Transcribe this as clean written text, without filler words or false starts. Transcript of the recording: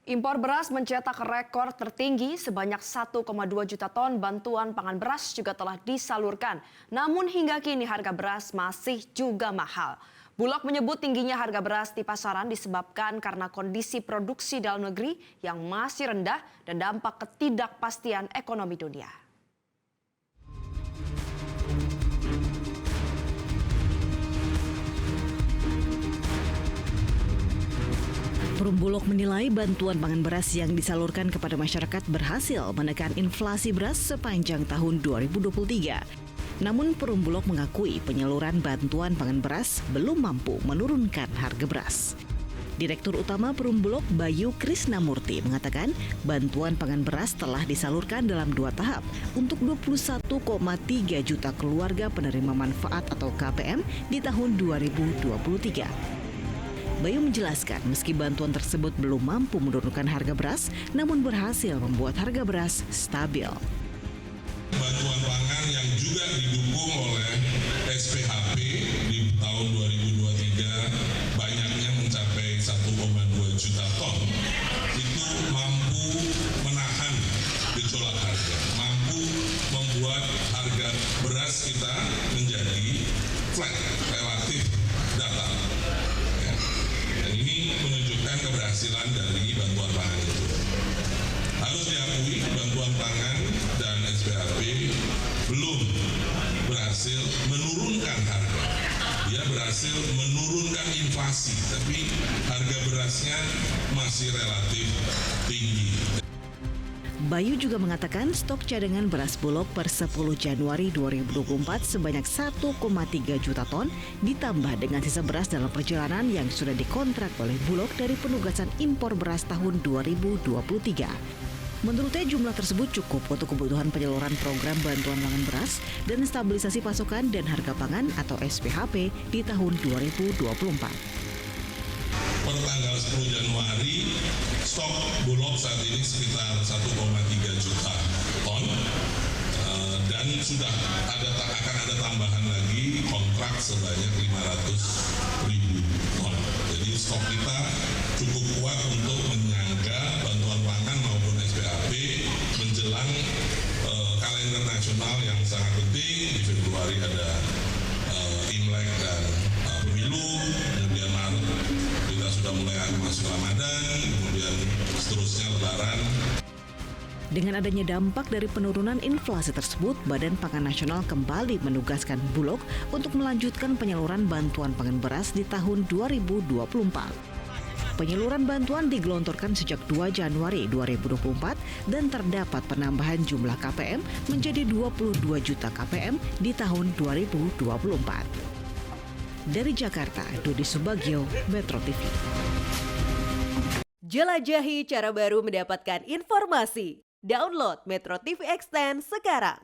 Impor beras mencetak rekor tertinggi sebanyak 1,2 juta ton bantuan pangan beras juga telah disalurkan. Namun hingga kini harga beras masih juga mahal. Bulog menyebut tingginya harga beras di pasaran disebabkan karena kondisi produksi dalam negeri yang masih rendah dan dampak ketidakpastian ekonomi dunia. Perumbulok menilai bantuan pangan beras yang disalurkan kepada masyarakat berhasil menekan inflasi beras sepanjang tahun 2023. Namun Perumbulok mengakui penyaluran bantuan pangan beras belum mampu menurunkan harga beras. Direktur Utama Perumbulok Bayu Krisnamurti mengatakan bantuan pangan beras telah disalurkan dalam 2 tahap untuk 21,3 juta keluarga penerima manfaat atau KPM di tahun 2023. Bayu menjelaskan meski bantuan tersebut belum mampu menurunkan harga beras, namun berhasil membuat harga beras stabil. Bantuan pangan yang juga didukung oleh SPHP di tahun 2023 banyaknya mencapai 1,2 juta ton. Itu mampu menahan gejolak harga, mampu membuat harga beras kita menjadi flat, relatif datar. Ini menunjukkan keberhasilan dari bantuan pangan itu. Harus diakui bantuan pangan dan SPHP belum berhasil menurunkan harga. Dia berhasil menurunkan inflasi, tapi harga berasnya masih relatif tinggi. Bayu juga mengatakan stok cadangan beras Bulog per 10 Januari 2024 sebanyak 1,3 juta ton ditambah dengan sisa beras dalam perjalanan yang sudah dikontrak oleh Bulog dari penugasan impor beras tahun 2023. Menurutnya jumlah tersebut cukup untuk kebutuhan penyaluran program bantuan pangan beras dan stabilisasi pasokan dan harga pangan atau SPHP di tahun 2024. Per tanggal 10 Januari, stok Bulog saat ini sekitar 1,3 juta ton dan sudah akan ada tambahan lagi kontrak sebanyak 500.000 ton. Jadi stok kita cukup kuat untuk menyangga bantuan pangan maupun SPHP menjelang kalender nasional yang sangat penting. Di Februari ada Imlek dan pemilu, kemudian Maret kita sudah mulai masuk Ramadan, kemudian seterusnya Lebaran. Dengan adanya dampak dari penurunan inflasi tersebut, Badan Pangan Nasional kembali menugaskan Bulog untuk melanjutkan penyaluran bantuan pangan beras di tahun 2024. Penyaluran bantuan digelontorkan sejak 2 Januari 2024 dan terdapat penambahan jumlah KPM menjadi 22 juta KPM di tahun 2024. Dari Jakarta, Dodi Subagio, Metro TV. Jelajahi cara baru mendapatkan informasi. Download Metro TV Extend sekarang.